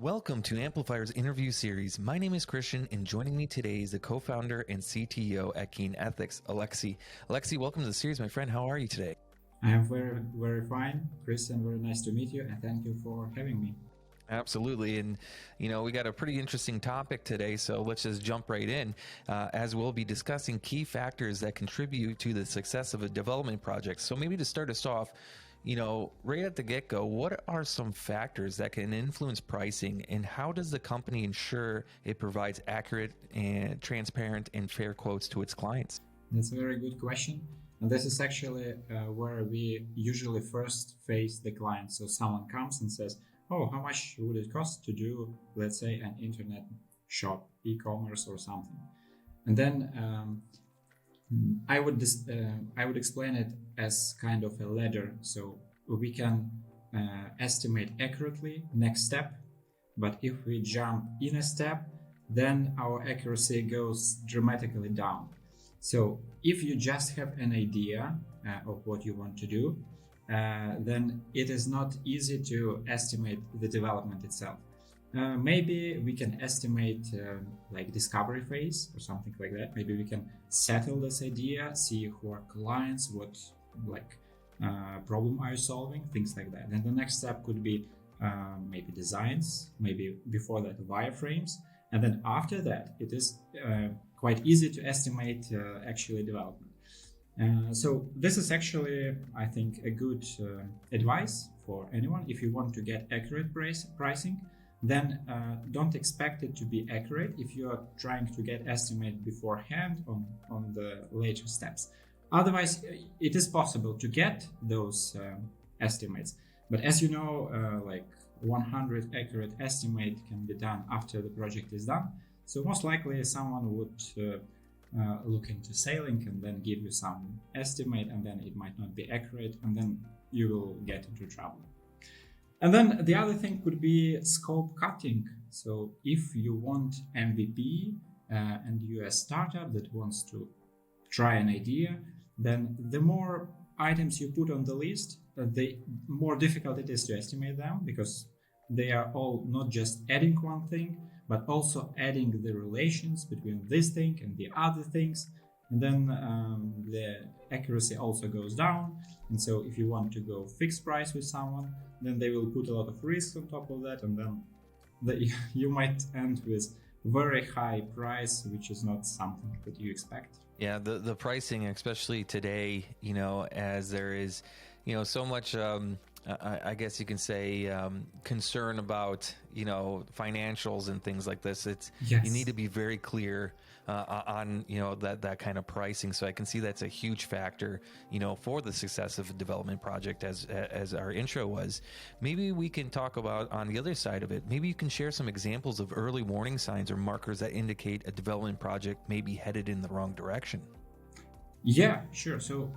Welcome to Amplifyre's interview series. My name is Christian, and joining me today is the co-founder and CTO at KeenEthics, Alexi. Alexi, welcome to the series, my friend. How are you today? I am very, very fine, Christian. Very nice to meet you, and thank you for having me. Absolutely. And, we got a pretty interesting topic today, so let's just jump right in, as we'll be discussing key factors that contribute to the success of a development project. So maybe to start us off, right at the get-go, what are some factors that can influence pricing, and how does the company ensure it provides accurate and transparent and fair quotes to its clients? That's a very good question. And this is actually where we usually first face the client. So someone comes and says, oh, how much would it cost to do, let's say, an internet shop, e-commerce or something? And then I would explain it as kind of a ladder. So we can estimate accurately next step, but if we jump in a step, then our accuracy goes dramatically down. So if you just have an idea of what you want to do, then it is not easy to estimate the development itself. Maybe we can estimate like discovery phase or something like that. Maybe we can settle this idea, see who are clients, what problem are you solving, things like that. And the next step could be maybe designs, maybe before that wireframes. And then after that, it is quite easy to estimate actually development. So this is actually, I think, a good advice for anyone. If you want to get accurate pricing, then don't expect it to be accurate if you are trying to get estimate beforehand on the later steps. Otherwise, it is possible to get those estimates. But as you know, like 100 accurate estimate can be done after the project is done. So most likely someone would look into sailing and then give you some estimate, and then it might not be accurate, and then you will get into trouble. And then the other thing could be scope cutting. So if you want MVP and you're a startup that wants to try an idea, then the more items you put on the list, the more difficult it is to estimate them, because they are all not just adding one thing, but also adding the relations between this thing and the other things. And then the accuracy also goes down. And so if you want to go fixed price with someone, then they will put a lot of risks on top of that. And then you might end with very high price, which is not something that you expect. Yeah, the pricing, especially today, as there is, so much, I guess you can say, concern about, financials and things like this. Yes. You need to be very clear on, that kind of pricing. So I can see that's a huge factor, for the success of a development project, as our intro was. Maybe we can talk about on the other side of it. Maybe you can share some examples of early warning signs or markers that indicate a development project may be headed in the wrong direction. Yeah, sure. So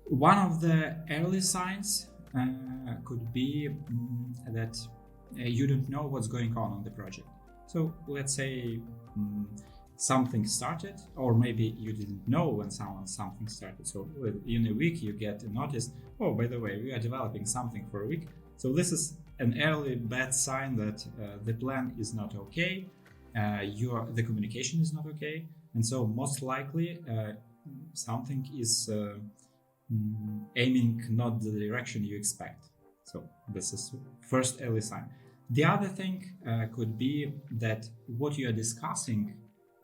one of the early signs could be that you don't know what's going on the project. So let's say something started, or maybe you didn't know when something started. So in a week you get a notice, oh, by the way, we are developing something for a week. So this is an early bad sign that the plan is not okay, the communication is not okay, and so most likely something is aiming not the direction you expect. So this is first early sign. The other thing could be that what you are discussing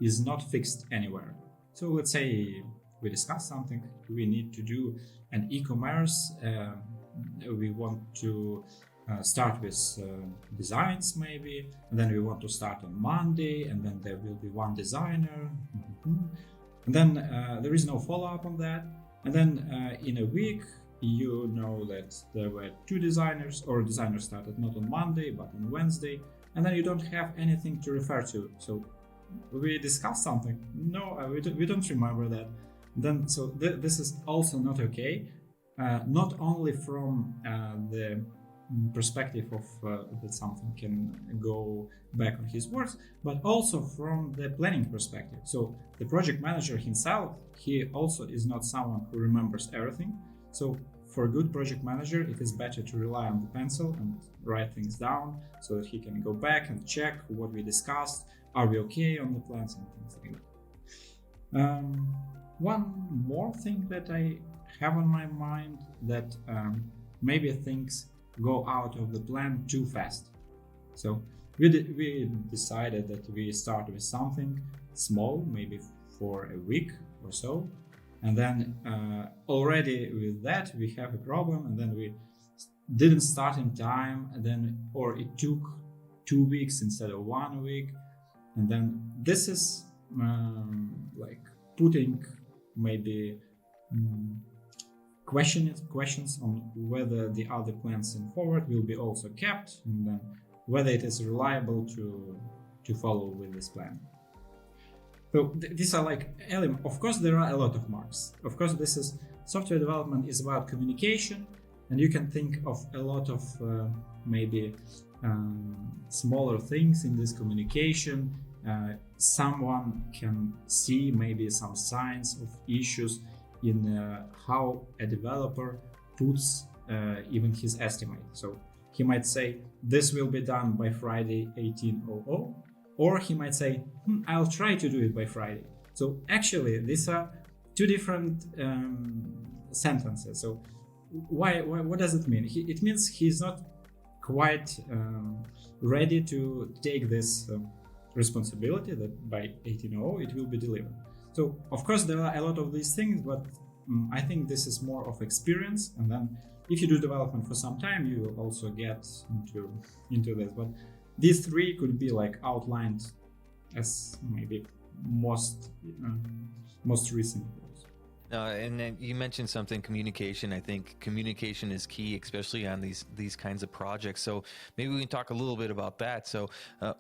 is not fixed anywhere. So let's say we discuss something, we need to do an e-commerce, we want to start with designs maybe, and then we want to start on Monday, and then there will be one designer, and then there is no follow-up on that. And then in a week, you know that there were two designers, or designers started not on Monday, but on Wednesday, and then you don't have anything to refer to. So we discussed something. No, we don't remember that. Then, so this is also not okay. Not only from the perspective of that something can go back on his words, but also from the planning perspective. So the project manager himself, he also is not someone who remembers everything. So for a good project manager, it is better to rely on the pencil and write things down so that he can go back and check what we discussed. Are we okay on the plans and things like that. One more thing that I have on my mind, that maybe things go out of the plan too fast. So we decided that we start with something small, maybe for a week or so, and then already with that we have a problem, and then we didn't start in time, and then or it took 2 weeks instead of 1 week, and then this is like putting maybe questions on whether the other plans in forward will be also kept, and then whether it is reliable to follow with this plan. So these are like elements. Of course, there are a lot of marks. Of course, this is software development is about communication, and you can think of a lot of maybe smaller things in this communication. Someone can see maybe some signs of issues in how a developer puts even his estimate. So he might say this will be done by Friday 1800, or he might say I'll try to do it by Friday. So actually these are two different sentences. So what does it mean? It means he's not quite ready to take this responsibility that by 1800 it will be delivered. So of course there are a lot of these things, but I think this is more of experience, and then if you do development for some time you will also get into this. But these three could be like outlined as maybe most recent goals. And then you mentioned something, communication. I think communication is key, especially on these kinds of projects. So maybe we can talk a little bit about that. So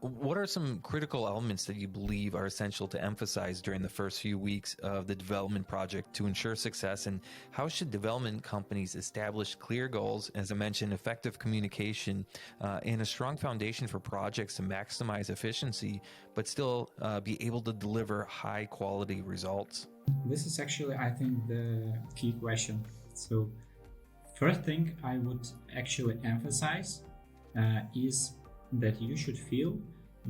what are some critical elements that you believe are essential to emphasize during the first few weeks of the development project to ensure success? And how should development companies establish clear goals, as I mentioned, effective communication, and a strong foundation for projects to maximize efficiency, but still be able to deliver high quality results? This is actually, I think, the key question. So first thing I would actually emphasize is that you should feel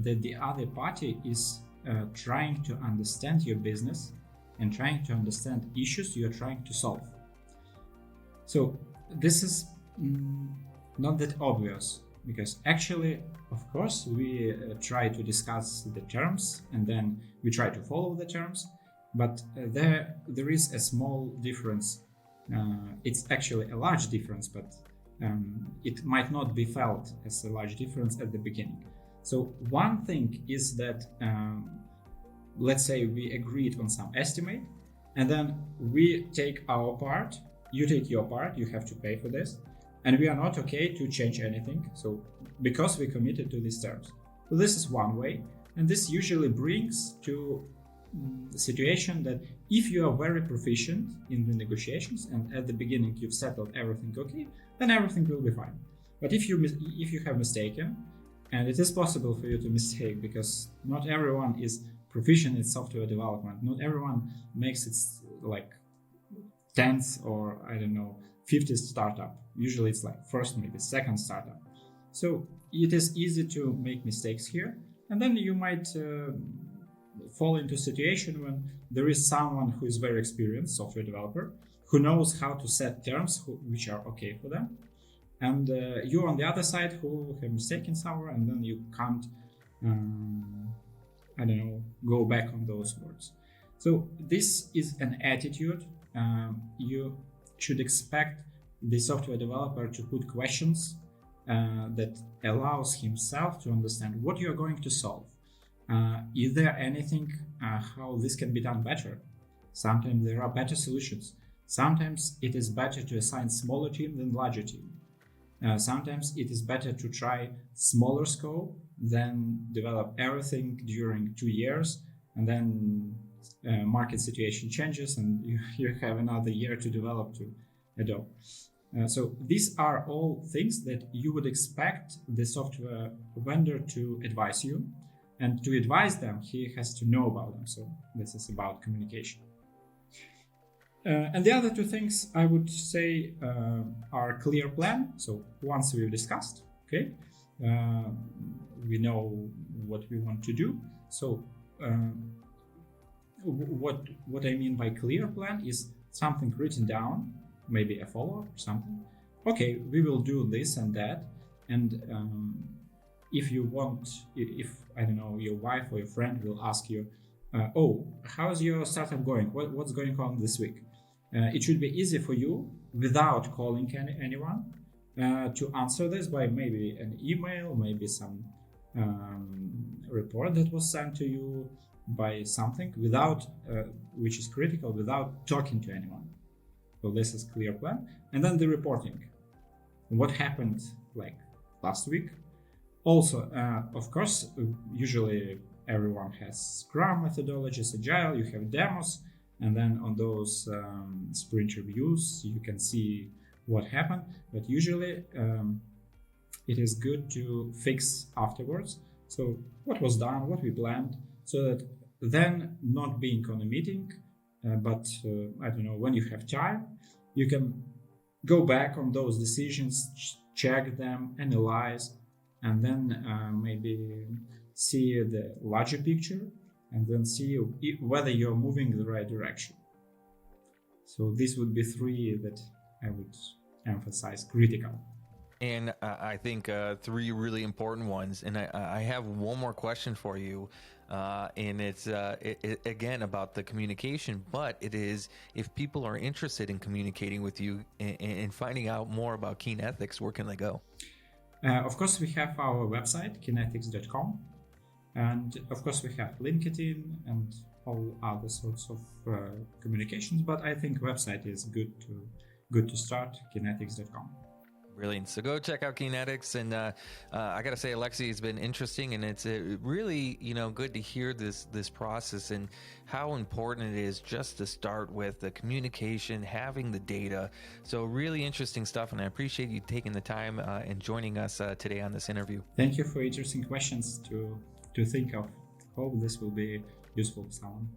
that the other party is trying to understand your business and trying to understand issues you're trying to solve. So this is not that obvious, because actually, of course, we try to discuss the terms and then we try to follow the terms. But there is a small difference. It's actually a large difference, but it might not be felt as a large difference at the beginning. So one thing is that, let's say we agreed on some estimate, and then we take our part, you take your part, you have to pay for this, and we are not okay to change anything. So because we committed to these terms. So this is one way, and this usually brings to the situation that if you are very proficient in the negotiations and at the beginning you've settled everything okay, then everything will be fine. But if you have mistaken, and it is possible for you to mistake, because not everyone is proficient in software development, not everyone makes it like 10th or 50th startup. Usually it's like first, maybe second startup. So it is easy to make mistakes here, and then you might fall into a situation when there is someone who is very experienced software developer who knows how to set terms which are okay for them, and you on the other side who have mistaken somewhere, and then you can't go back on those words. So this is an attitude. You should expect the software developer to put questions that allows himself to understand what you are going to solve. Is there anything how this can be done better? Sometimes there are better solutions. Sometimes it is better to assign smaller team than larger team. Sometimes it is better to try smaller scope than develop everything during 2 years, and then market situation changes and you have another year to develop to adopt. So these are all things that you would expect the software vendor to advise you. And to advise them, he has to know about them. So this is about communication. And the other two things I would say are clear plan. So once we've discussed, okay, we know what we want to do. So what I mean by clear plan is something written down, maybe a follow-up or something. Okay, we will do this and that, and if you want, if I don't know, your wife or your friend will ask you, oh, how's your startup going? What's going on this week? It should be easy for you without calling anyone to answer this by maybe an email, maybe some report that was sent to you by something without, which is critical, without talking to anyone. So this is clear plan. And then the reporting. What happened like last week? Also, of course, usually everyone has Scrum methodologies, Agile, you have demos, and then on those sprint reviews, you can see what happened. But usually it is good to fix afterwards. So what was done, what we planned, so that then not being on a meeting, but I don't know, when you have time, you can go back on those decisions, check them, analyze, and then maybe see the larger picture and then see whether you're moving in the right direction. So this would be three that I would emphasize critical. And I think three really important ones. And I have one more question for you. And it's again about the communication, but it is if people are interested in communicating with you and finding out more about KeenEthics, where can they go? Of course, we have our website, KeenEthics.com. And of course, we have LinkedIn and all other sorts of communications. But I think website is good to start, KeenEthics.com. Brilliant. So go check out KeenEthics, and I got to say, Alexei, it's been interesting, and it's really good to hear this process and how important it is just to start with the communication, having the data. So really interesting stuff, and I appreciate you taking the time and joining us today on this interview. Thank you for interesting questions to think of. Hope this will be useful to someone.